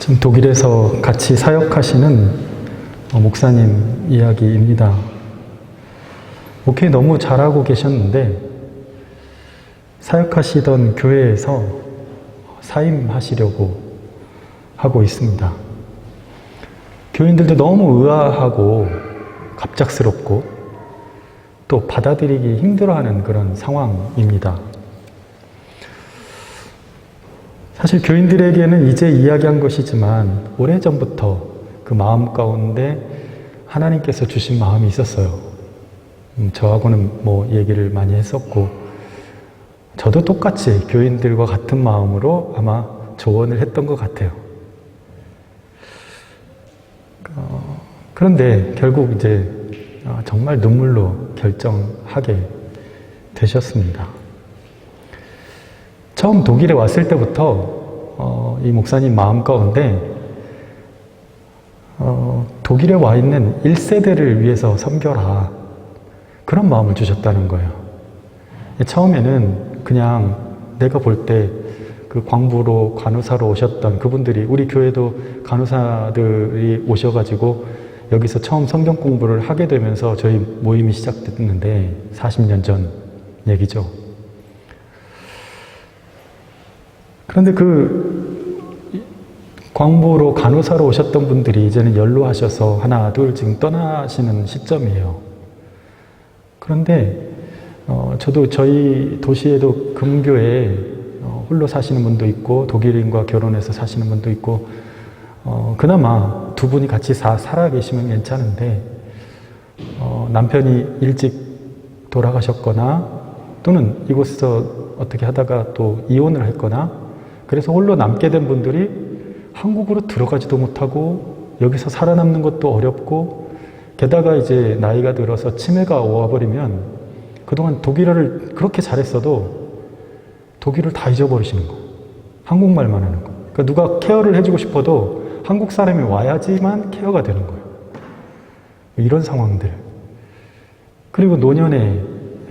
지금 독일에서 같이 사역하시는 목사님 이야기입니다. 목회 너무 잘하고 계셨는데 사역하시던 교회에서 사임하시려고 하고 있습니다. 교인들도 너무 의아하고 갑작스럽고 또 받아들이기 힘들어하는 그런 상황입니다. 사실 교인들에게는 이제 이야기한 것이지만 오래전부터 그 마음 가운데 하나님께서 주신 마음이 있었어요. 저하고는 얘기를 많이 했었고 저도 똑같이 교인들과 같은 마음으로 아마 조언을 했던 것 같아요. 그런데 결국 이제 정말 눈물로 결정하게 되셨습니다. 처음 독일에 왔을 때부터 이 목사님 마음 가운데 독일에 와 있는 1세대를 위해서 섬겨라 그런 마음을 주셨다는 거예요. 처음에는 그냥 내가 볼 때 그 광부로 간호사로 오셨던 그분들이 우리 교회도 간호사들이 오셔가지고 여기서 처음 성경 공부를 하게 되면서 저희 모임이 시작됐는데 40년 전 얘기죠. 그런데 그 광부로 간호사로 오셨던 분들이 이제는 연로하셔서 하나 둘 지금 떠나시는 시점이에요. 그런데 저도 저희 도시에도 금교에 홀로 사시는 분도 있고 독일인과 결혼해서 사시는 분도 있고 그나마 두 분이 같이 살아 계시면 괜찮은데 남편이 일찍 돌아가셨거나 또는 이곳에서 어떻게 하다가 또 이혼을 했거나 그래서 홀로 남게 된 분들이 한국으로 들어가지도 못하고 여기서 살아남는 것도 어렵고 게다가 이제 나이가 들어서 치매가 와버리면 그동안 독일어를 그렇게 잘했어도 독일을 다 잊어버리시는 거. 한국말만 하는 거. 그러니까 누가 케어를 해주고 싶어도 한국 사람이 와야지만 케어가 되는 거예요. 이런 상황들. 그리고 노년에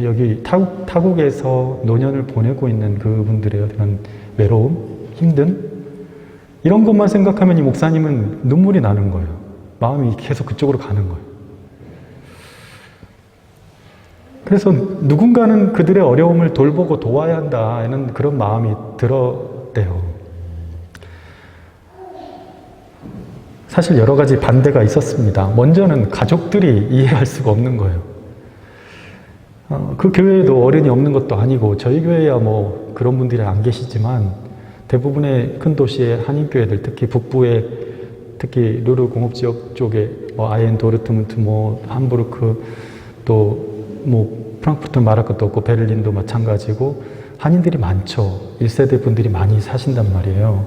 여기 타국에서 노년을 보내고 있는 그분들의 그런 외로움, 힘든 이런 것만 생각하면 이 목사님은 눈물이 나는 거예요. 마음이 계속 그쪽으로 가는 거예요. 그래서 누군가는 그들의 어려움을 돌보고 도와야 한다는 그런 마음이 들었대요. 사실 여러 가지 반대가 있었습니다. 먼저는 가족들이 이해할 수가 없는 거예요. 그 교회에도 어른이 없는 것도 아니고 저희 교회야 그런 분들이 안 계시지만 대부분의 큰 도시의 한인교회들 특히 북부의 특히 루르 공업지역 쪽에 아이엔 도르트문트 함부르크 또 프랑크푸르트 말할 것도 없고 베를린도 마찬가지고 한인들이 많죠. 1세대 분들이 많이 사신단 말이에요.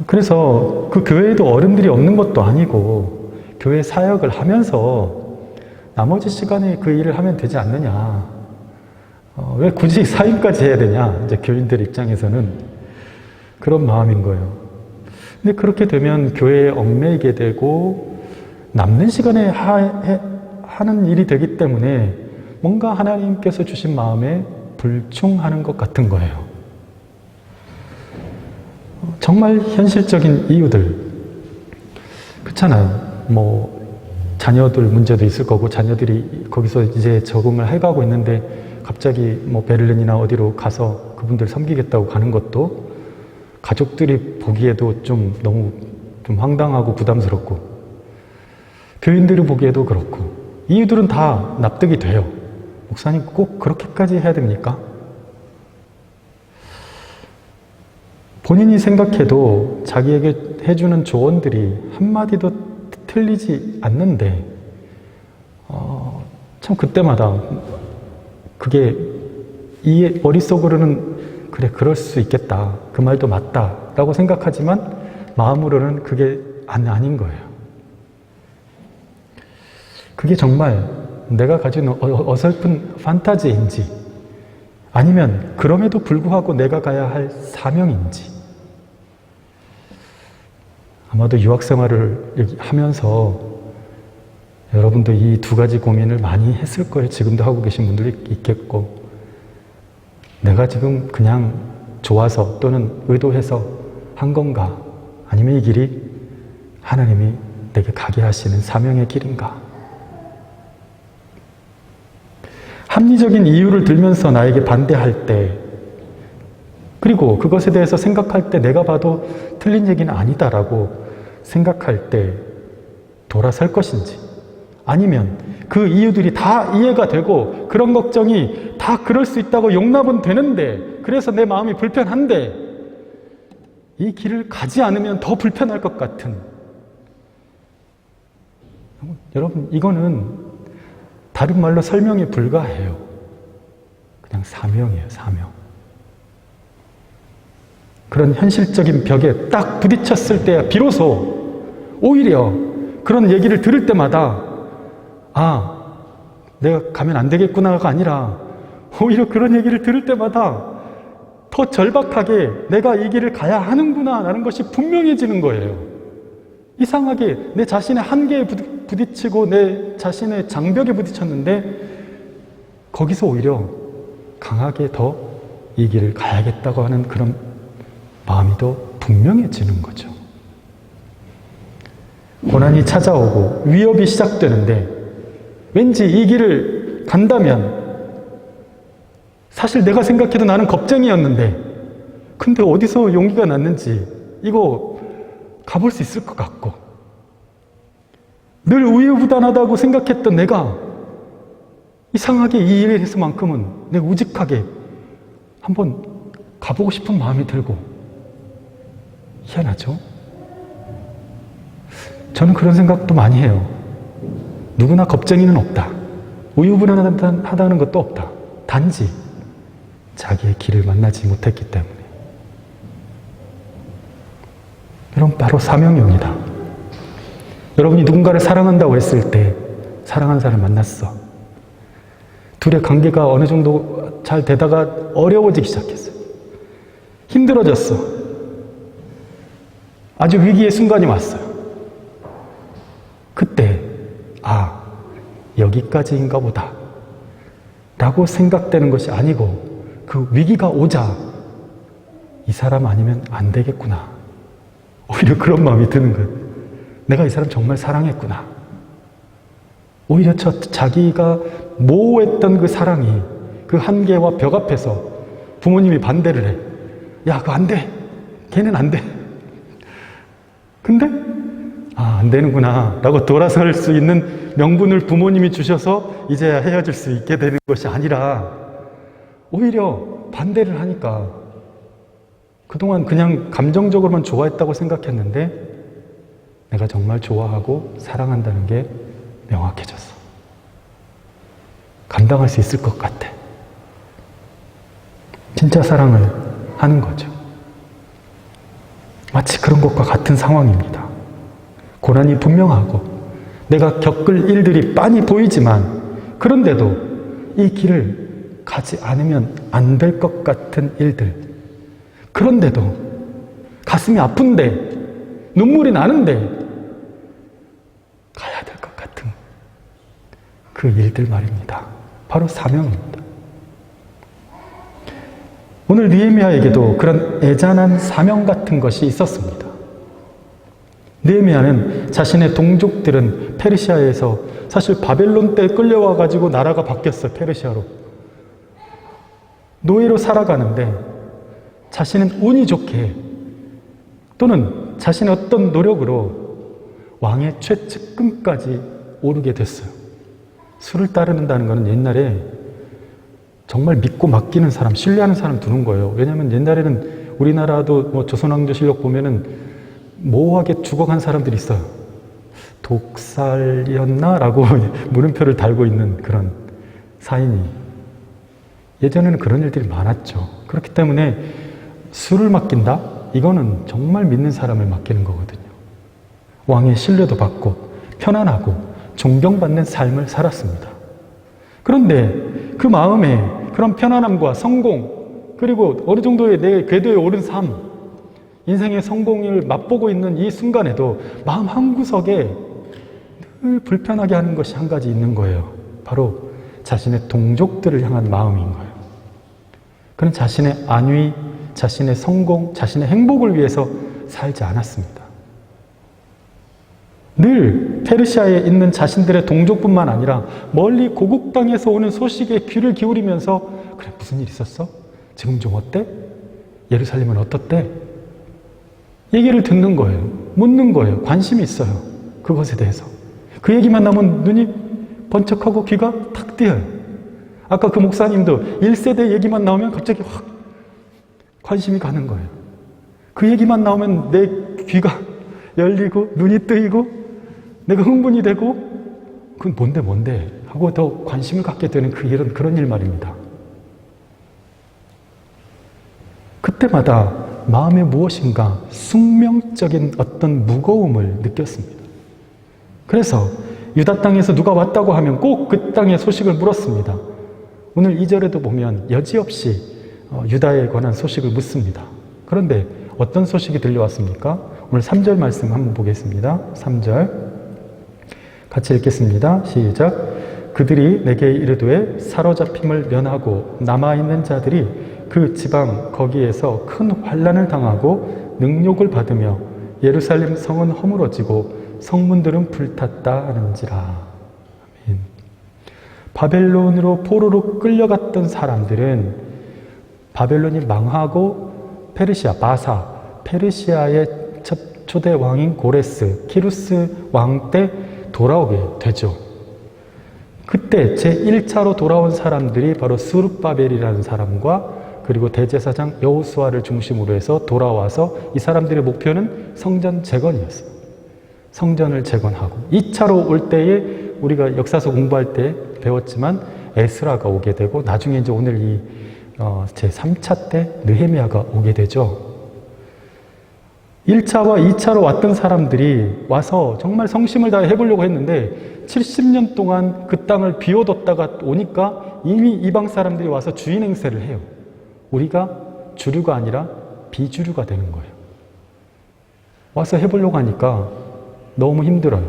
그래서 그 교회에도 어른들이 없는 것도 아니고 교회 사역을 하면서 나머지 시간에 그 일을 하면 되지 않느냐. 왜 굳이 사임까지 해야 되냐. 이제 교인들 입장에서는 그런 마음인 거예요. 근데 그렇게 되면 교회에 얽매이게 되고 남는 시간에 하는 일이 되기 때문에 뭔가 하나님께서 주신 마음에 불충하는 것 같은 거예요. 정말 현실적인 이유들. 그렇잖아요. 자녀들 문제도 있을 거고 자녀들이 거기서 이제 적응을 해가고 있는데 갑자기 베를린이나 어디로 가서 그분들 섬기겠다고 가는 것도 가족들이 보기에도 좀 너무 좀 황당하고 부담스럽고 교인들이 보기에도 그렇고 이유들은 다 납득이 돼요. 목사님 꼭 그렇게까지 해야 됩니까? 본인이 생각해도 자기에게 해주는 조언들이 한마디도 틀리지 않는데 참 그때마다 그게 이 머릿속으로는 그래 그럴 수 있겠다. 그 말도 맞다 라고 생각하지만 마음으로는 그게 아닌 거예요. 그게 정말 내가 가진 어설픈 판타지인지 아니면 그럼에도 불구하고 내가 가야 할 사명인지 아마도 유학생활을 하면서 여러분도 이 두 가지 고민을 많이 했을 거예요. 지금도 하고 계신 분들이 있겠고 내가 지금 그냥 좋아서 또는 의도해서 한 건가? 아니면 이 길이 하나님이 내게 가게 하시는 사명의 길인가? 합리적인 이유를 들면서 나에게 반대할 때, 그리고 그것에 대해서 생각할 때 내가 봐도 틀린 얘기는 아니다라고 생각할 때 돌아설 것인지, 아니면 그 이유들이 다 이해가 되고 그런 걱정이 다 그럴 수 있다고 용납은 되는데, 그래서 내 마음이 불편한데 이 길을 가지 않으면 더 불편할 것 같은, 여러분 이거는 다른 말로 설명이 불가해요. 그냥 사명이에요, 사명. 그런 현실적인 벽에 딱 부딪혔을 때 비로소 오히려 그런 얘기를 들을 때마다 내가 가면 안 되겠구나가 아니라 오히려 그런 얘기를 들을 때마다 더 절박하게 내가 이 길을 가야 하는구나 라는 것이 분명해지는 거예요. 이상하게 내 자신의 한계에 부딪히고 내 자신의 장벽에 부딪혔는데 거기서 오히려 강하게 더 이 길을 가야겠다고 하는 그런 마음이 더 분명해지는 거죠. 고난이 찾아오고 위협이 시작되는데 왠지 이 길을 간다면 사실 내가 생각해도 나는 겁쟁이였는데 근데 어디서 용기가 났는지 이거 가볼 수 있을 것 같고, 늘 우유부단하다고 생각했던 내가 이상하게 이 일에서만큼은 내가 우직하게 한번 가보고 싶은 마음이 들고, 희한하죠? 저는 그런 생각도 많이 해요. 누구나 겁쟁이는 없다. 우유부단하다는 것도 없다. 단지 자기의 길을 만나지 못했기 때문에. 여러분, 바로 사명입니다. 여러분이 누군가를 사랑한다고 했을 때 사랑하는 사람을 만났어. 둘의 관계가 어느 정도 잘 되다가 어려워지기 시작했어요. 힘들어졌어. 아주 위기의 순간이 왔어요. 그때 여기까지인가 보다 라고 생각되는 것이 아니고 그 위기가 오자 이 사람 아니면 안 되겠구나. 오히려 그런 마음이 드는 거예요. 내가 이 사람 정말 사랑했구나. 오히려 자기가 모호했던 그 사랑이 그 한계와 벽 앞에서 부모님이 반대를 해. 야, 그거 안 돼. 걔는 안 돼. 근데 안 되는구나 라고 돌아설 수 있는 명분을 부모님이 주셔서 이제야 헤어질 수 있게 되는 것이 아니라 오히려 반대를 하니까 그동안 그냥 감정적으로만 좋아했다고 생각했는데 내가 정말 좋아하고 사랑한다는 게 명확해졌어. 감당할 수 있을 것 같아. 진짜 사랑을 하는 거죠. 마치 그런 것과 같은 상황입니다. 고난이 분명하고 내가 겪을 일들이 빤히 보이지만 그런데도 이 길을 가지 않으면 안 될 것 같은 일들, 그런데도 가슴이 아픈데 눈물이 나는데 가야 될 것 같은 그 일들 말입니다. 바로 사명입니다. 오늘 느헤미야에게도 그런 애잔한 사명 같은 것이 있었습니다. 느헤미야는 자신의 동족들은 페르시아에서 사실 바벨론 때 끌려와 가지고 나라가 바뀌었어요. 페르시아로. 노예로 살아가는데 자신은 운이 좋게 또는 자신의 어떤 노력으로 왕의 최측근까지 오르게 됐어요. 수를 따르는다는 것은 옛날에 정말 믿고 맡기는 사람, 신뢰하는 사람 두는 거예요. 왜냐하면 옛날에는 우리나라도 조선왕조실록 보면은 모호하게 죽어간 사람들이 있어요. 독살이었나? 라고 물음표를 달고 있는 그런 사인이. 예전에는 그런 일들이 많았죠. 그렇기 때문에 수를 맡긴다? 이거는 정말 믿는 사람을 맡기는 거거든요. 왕의 신뢰도 받고 편안하고 존경받는 삶을 살았습니다. 그런데 그 마음에 그런 편안함과 성공, 그리고 어느 정도의 내 궤도에 오른 삶, 인생의 성공을 맛보고 있는 이 순간에도 마음 한구석에 늘 불편하게 하는 것이 한 가지 있는 거예요. 바로 자신의 동족들을 향한 마음인 거예요. 그는 자신의 안위, 자신의 성공, 자신의 행복을 위해서 살지 않았습니다. 늘 페르시아에 있는 자신들의 동족뿐만 아니라 멀리 고국 땅에서 오는 소식에 귀를 기울이면서 그래 무슨 일 있었어? 지금 좀 어때? 예루살렘은 어떻대? 얘기를 듣는 거예요. 묻는 거예요. 관심이 있어요. 그것에 대해서. 그 얘기만 나오면 눈이 번쩍하고 귀가 탁 뜨여요. 아까 그 목사님도 1세대 얘기만 나오면 갑자기 확 관심이 가는 거예요. 그 얘기만 나오면 내 귀가 열리고 눈이 뜨이고 내가 흥분이 되고 그건 뭔데 하고 더 관심을 갖게 되는 그런 일 말입니다. 그때마다 마음에 무엇인가 숙명적인 어떤 무거움을 느꼈습니다. 그래서 유다 땅에서 누가 왔다고 하면 꼭 그 땅의 소식을 물었습니다. 오늘 2절에도 보면 여지없이 유다에 관한 소식을 묻습니다. 그런데 어떤 소식이 들려왔습니까? 오늘 3절 말씀 한번 보겠습니다. 3절 같이 읽겠습니다. 시작. 그들이 내게 이르되 사로잡힘을 면하고 남아있는 자들이 그 지방 거기에서 큰 환난을 당하고 능욕을 받으며 예루살렘 성은 허물어지고 성문들은 불탔다 하는지라. 아멘. 바벨론으로 포로로 끌려갔던 사람들은 바벨론이 망하고 페르시아의 첫 초대 왕인 고레스, 키루스 왕 때 돌아오게 되죠. 그때 제1차로 돌아온 사람들이 바로 스룹바벨이라는 사람과 그리고 대제사장 여호수아를 중심으로 해서 돌아와서 이 사람들의 목표는 성전 재건이었어요. 성전을 재건하고 2차로 올 때에 우리가 역사서 공부할 때 배웠지만 에스라가 오게 되고 나중에 이제 오늘 이 제3차 때 느헤미야가 오게 되죠. 1차와 2차로 왔던 사람들이 와서 정말 성심을 다해 해보려고 했는데 70년 동안 그 땅을 비워뒀다가 오니까 이미 이방 사람들이 와서 주인 행세를 해요. 우리가 주류가 아니라 비주류가 되는 거예요. 와서 해보려고 하니까 너무 힘들어요.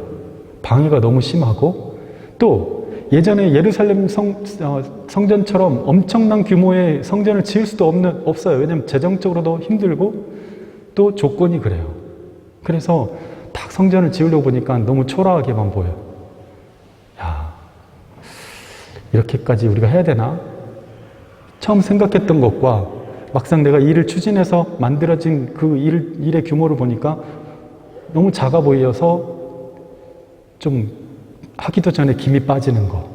방해가 너무 심하고 또 예전에 예루살렘 성전처럼 엄청난 규모의 성전을 지을 수도 없어요. 왜냐하면 재정적으로도 힘들고 또 조건이 그래요. 그래서 딱 성전을 지으려고 보니까 너무 초라하게만 보여요. 야, 이렇게까지 우리가 해야 되나? 처음 생각했던 것과 막상 내가 일을 추진해서 만들어진 그 일의 규모를 보니까 너무 작아 보여서 좀 하기도 전에 김이 빠지는 거.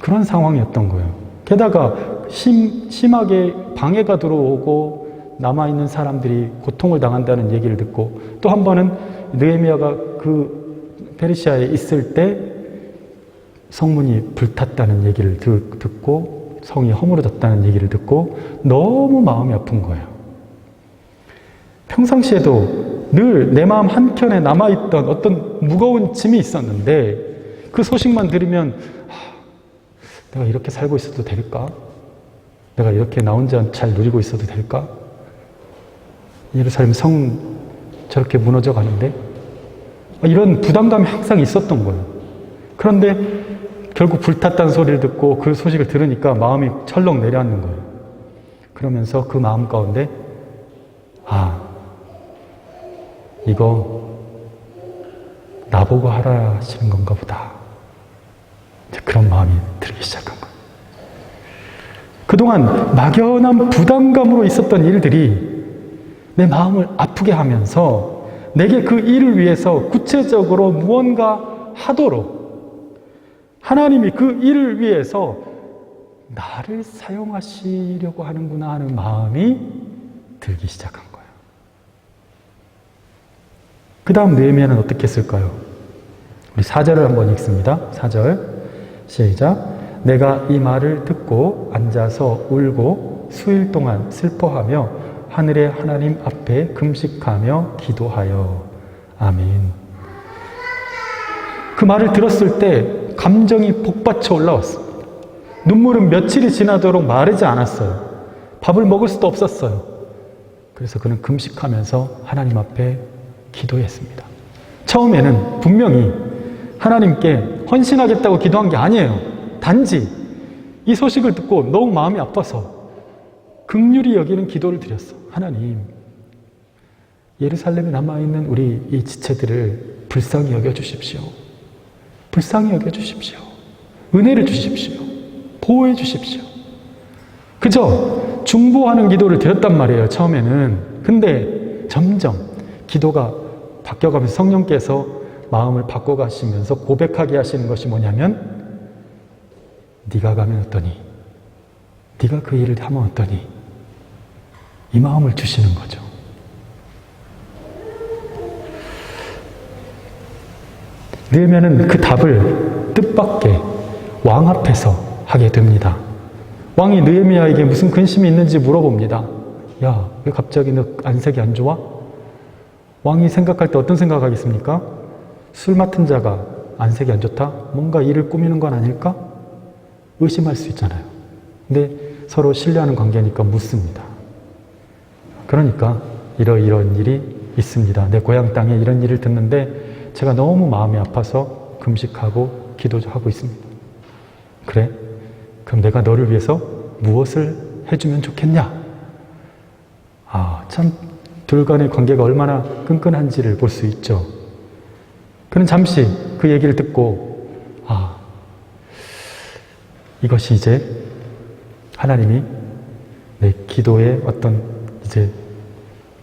그런 상황이었던 거예요. 게다가 심하게 방해가 들어오고 남아있는 사람들이 고통을 당한다는 얘기를 듣고 또 한 번은 느헤미야가 그 페르시아에 있을 때 성문이 불탔다는 얘기를 듣고 성이 허물어졌다는 얘기를 듣고 너무 마음이 아픈 거예요. 평상시에도 늘 내 마음 한켠에 남아있던 어떤 무거운 짐이 있었는데 그 소식만 들으면 내가 이렇게 살고 있어도 될까? 내가 이렇게 나 혼자 잘 누리고 있어도 될까? 예루살렘 성 저렇게 무너져 가는데 이런 부담감이 항상 있었던 거예요. 그런데 결국 불탔다는 소리를 듣고 그 소식을 들으니까 마음이 철렁 내려앉는 거예요. 그러면서 그 마음 가운데 이거 나보고 하라 하시는 건가 보다. 그런 마음이 들기 시작한 거예요. 그동안 막연한 부담감으로 있었던 일들이 내 마음을 아프게 하면서 내게 그 일을 위해서 구체적으로 무언가 하도록 하나님이 그 일을 위해서 나를 사용하시려고 하는구나 하는 마음이 들기 시작한 거예요. 그 다음 느헤미야는 어떻게 했을까요? 우리 4절을 한번 읽습니다. 4절 시작. 내가 이 말을 듣고 앉아서 울고 수일 동안 슬퍼하며 하늘의 하나님 앞에 금식하며 기도하여. 아멘. 그 말을 들었을 때 감정이 복받쳐 올라왔습니다. 눈물은 며칠이 지나도록 마르지 않았어요. 밥을 먹을 수도 없었어요. 그래서 그는 금식하면서 하나님 앞에 기도했습니다. 처음에는 분명히 하나님께 헌신하겠다고 기도한 게 아니에요. 단지 이 소식을 듣고 너무 마음이 아파서 긍휼히 여기는 기도를 드렸어. 하나님, 예루살렘에 남아있는 우리 이 지체들을 불쌍히 여겨주십시오. 불쌍히 여겨주십시오. 은혜를 주십시오. 보호해 주십시오. 그저 중보하는 기도를 드렸단 말이에요, 처음에는. 근데 점점 기도가 바뀌어가면서 성령께서 마음을 바꿔가시면서 고백하게 하시는 것이 뭐냐면, 네가 가면 어떠니? 네가 그 일을 하면 어떠니? 이 마음을 주시는 거죠. 느헤미야는 그 답을 뜻밖의 왕 앞에서 하게 됩니다. 왕이 느헤미야에게 무슨 근심이 있는지 물어봅니다. 야, 왜 갑자기 너 안색이 안 좋아? 왕이 생각할 때 어떤 생각하겠습니까? 술 맡은 자가 안색이 안 좋다? 뭔가 일을 꾸미는 건 아닐까? 의심할 수 있잖아요. 근데 서로 신뢰하는 관계니까 묻습니다. 그러니까 이런 일이 있습니다. 내 고향 땅에 이런 일을 듣는데 제가 너무 마음이 아파서 금식하고 기도하고 있습니다. 그래? 그럼 내가 너를 위해서 무엇을 해주면 좋겠냐? 참 둘 간의 관계가 얼마나 끈끈한지를 볼 수 있죠. 그는 잠시 그 얘기를 듣고 이것이 이제 하나님이 내 기도의 어떤 이제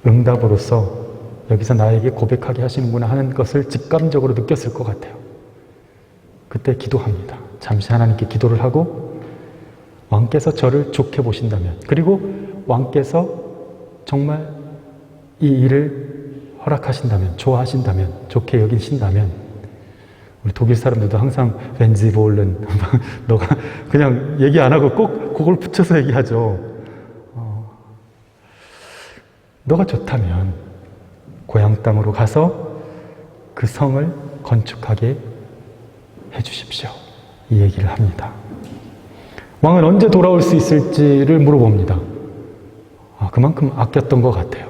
응답으로서 여기서 나에게 고백하게 하시는구나 하는 것을 직감적으로 느꼈을 것 같아요. 그때 기도합니다. 잠시 하나님께 기도를 하고 왕께서 저를 좋게 보신다면, 그리고 왕께서 정말 이 일을 허락하신다면, 좋아하신다면, 좋게 여기신다면, 우리 독일 사람들도 항상 벤지 볼른 너가 그냥 얘기 안 하고 꼭 그걸 붙여서 얘기하죠. 너가 좋다면 고향 땅으로 가서 그 성을 건축하게 해주십시오. 이 얘기를 합니다. 왕은 언제 돌아올 수 있을지를 물어봅니다. 그만큼 아꼈던 것 같아요.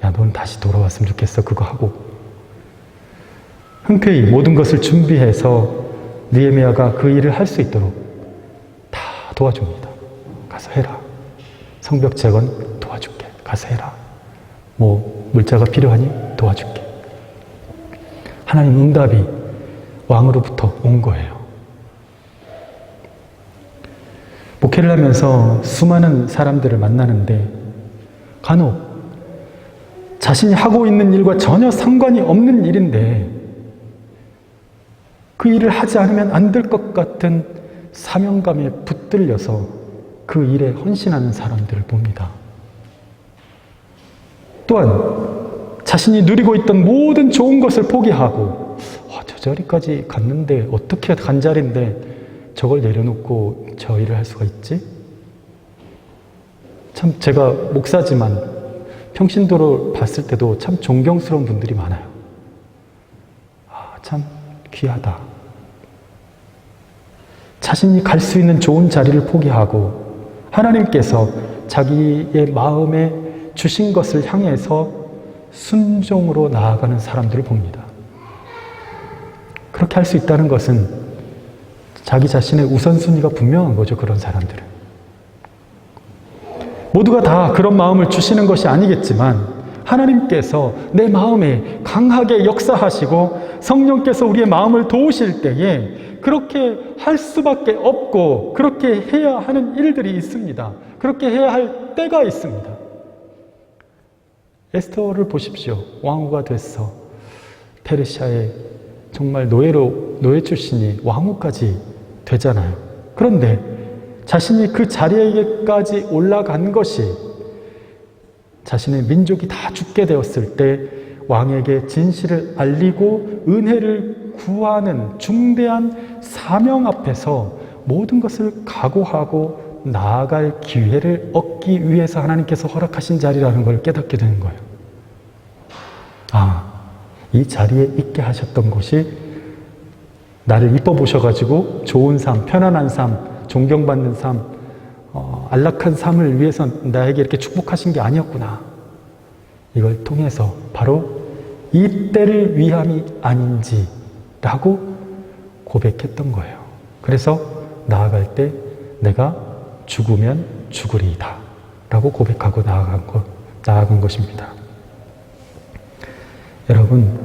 야, 넌 다시 돌아왔으면 좋겠어. 그거 하고. 흔쾌히 모든 것을 준비해서 느헤미야가 그 일을 할 수 있도록 다 도와줍니다. 가서 해라. 성벽 재건 도와줄게. 가서 해라. 물자가 필요하니 도와줄게. 하나님 응답이 왕으로부터 온 거예요. 목회를 하면서 수많은 사람들을 만나는데 간혹 자신이 하고 있는 일과 전혀 상관이 없는 일인데 그 일을 하지 않으면 안 될 것 같은 사명감에 붙들려서 그 일에 헌신하는 사람들을 봅니다. 또한 자신이 누리고 있던 모든 좋은 것을 포기하고 저 자리까지 갔는데 어떻게 간 자리인데 저걸 내려놓고 저 일을 할 수가 있지? 참 제가 목사지만 평신도를 봤을 때도 참 존경스러운 분들이 많아요. 참 귀하다. 자신이 갈 수 있는 좋은 자리를 포기하고 하나님께서 자기의 마음에 주신 것을 향해서 순종으로 나아가는 사람들을 봅니다. 그렇게 할 수 있다는 것은 자기 자신의 우선순위가 분명한 거죠. 그런 사람들은. 모두가 다 그런 마음을 주시는 것이 아니겠지만 하나님께서 내 마음에 강하게 역사하시고 성령께서 우리의 마음을 도우실 때에 그렇게 할 수밖에 없고 그렇게 해야 하는 일들이 있습니다. 그렇게 해야 할 때가 있습니다. 에스더를 보십시오. 왕후가 됐어. 페르시아의 정말 노예 출신이 왕후까지 되잖아요. 그런데 자신이 그 자리에까지 올라간 것이 자신의 민족이 다 죽게 되었을 때 왕에게 진실을 알리고 은혜를 구하는 중대한 사명 앞에서 모든 것을 각오하고 나아갈 기회를 얻기 위해서 하나님께서 허락하신 자리라는 걸 깨닫게 되는 거예요. 이 자리에 있게 하셨던 것이 나를 이뻐 보셔가지고 좋은 삶, 편안한 삶, 존경받는 삶, 안락한 삶을 위해서 나에게 이렇게 축복하신 게 아니었구나. 이걸 통해서 바로 이 때를 위함이 아닌지라고 고백했던 거예요. 그래서 나아갈 때 내가 죽으면 죽으리이다 라고 고백하고 나아간 것입니다. 여러분,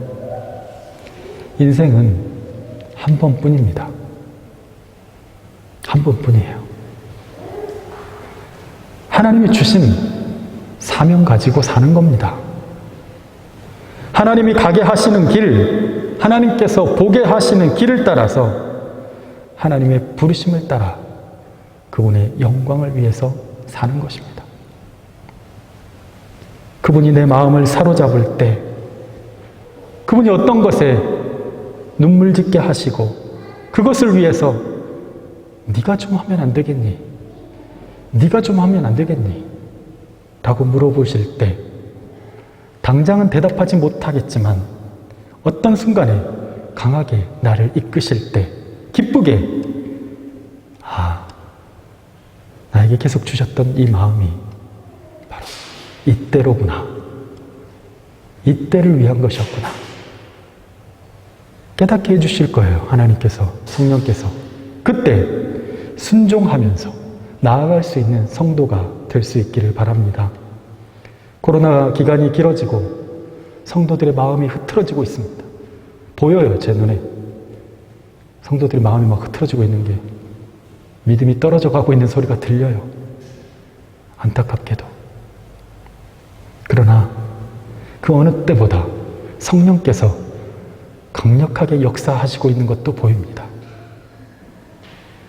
인생은 한 번뿐입니다. 한 번뿐이에요. 하나님이 주신 사명 가지고 사는 겁니다. 하나님이 가게 하시는 길, 하나님께서 보게 하시는 길을 따라서 하나님의 부르심을 따라 그분의 영광을 위해서 사는 것입니다. 그분이 내 마음을 사로잡을 때 그분이 어떤 것에 눈물 짓게 하시고 그것을 위해서 네가 좀 하면 안 되겠니? 네가 좀 하면 안 되겠니? 라고 물어보실 때 당장은 대답하지 못하겠지만 어떤 순간에 강하게 나를 이끄실 때 기쁘게 나에게 계속 주셨던 이 마음이 바로 이때로구나. 이때를 위한 것이었구나. 깨닫게 해주실 거예요. 하나님께서, 성령께서. 그때 순종하면서 나아갈 수 있는 성도가 될 수 있기를 바랍니다. 코로나 기간이 길어지고 성도들의 마음이 흐트러지고 있습니다. 보여요, 제 눈에. 성도들의 마음이 막 흐트러지고 있는 게 믿음이 떨어져 가고 있는 소리가 들려요. 안타깝게도. 그러나 그 어느 때보다 성령께서 강력하게 역사하시고 있는 것도 보입니다.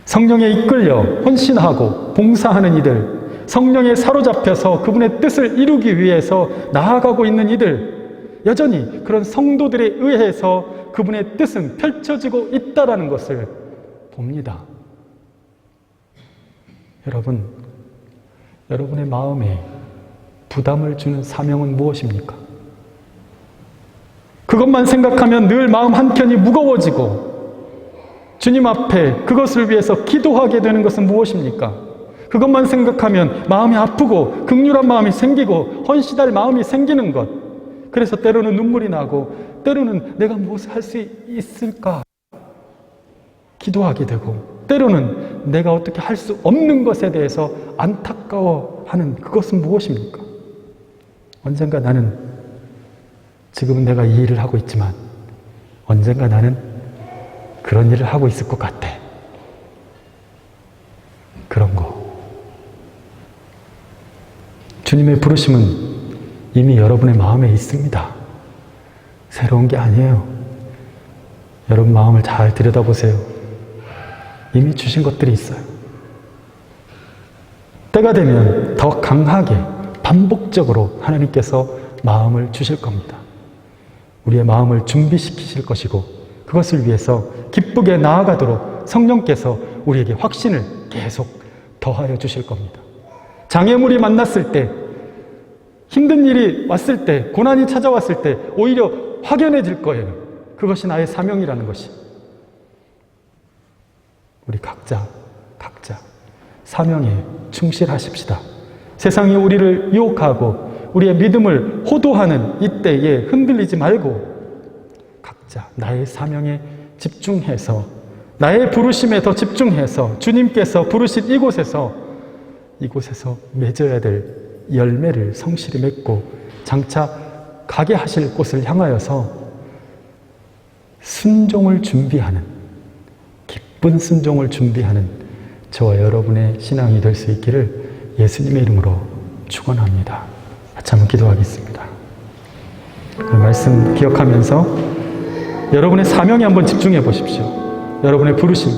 성령에 이끌려 헌신하고 봉사하는 이들, 성령에 사로잡혀서 그분의 뜻을 이루기 위해서 나아가고 있는 이들, 여전히 그런 성도들에 의해서 그분의 뜻은 펼쳐지고 있다는 것을 봅니다. 여러분, 여러분의 마음에 부담을 주는 사명은 무엇입니까? 그것만 생각하면 늘 마음 한켠이 무거워지고 주님 앞에 그것을 위해서 기도하게 되는 것은 무엇입니까? 그것만 생각하면 마음이 아프고 극률한 마음이 생기고 헌신할 마음이 생기는 것. 그래서 때로는 눈물이 나고 때로는 내가 무엇을 할 수 있을까 기도하게 되고 때로는 내가 어떻게 할 수 없는 것에 대해서 안타까워하는 그것은 무엇입니까? 언젠가 나는 지금은 내가 이 일을 하고 있지만 언젠가 나는 그런 일을 하고 있을 것 같아. 그런 거. 주님의 부르심은 이미 여러분의 마음에 있습니다. 새로운 게 아니에요. 여러분 마음을 잘 들여다보세요. 이미 주신 것들이 있어요. 때가 되면 더 강하게 반복적으로 하나님께서 마음을 주실 겁니다. 우리의 마음을 준비시키실 것이고 그것을 위해서 기쁘게 나아가도록 성령께서 우리에게 확신을 계속 더하여 주실 겁니다. 장애물이 만났을 때, 힘든 일이 왔을 때, 고난이 찾아왔을 때 오히려 확연해질 거예요. 그것이 나의 사명이라는 것이. 우리 각자 사명에 충실하십시다. 세상이 우리를 유혹하고 우리의 믿음을 호도하는 이때에 흔들리지 말고 각자 나의 사명에 집중해서 나의 부르심에 더 집중해서 주님께서 부르신 이곳에서 맺어야 될 열매를 성실히 맺고 장차 가게 하실 곳을 향하여서 순종을 준비하는, 기쁜 순종을 준비하는 저와 여러분의 신앙이 될 수 있기를 예수님의 이름으로 축원합니다. 같이 한번 기도하겠습니다. 말씀 기억하면서 여러분의 사명에 한번 집중해 보십시오. 여러분의 부르심,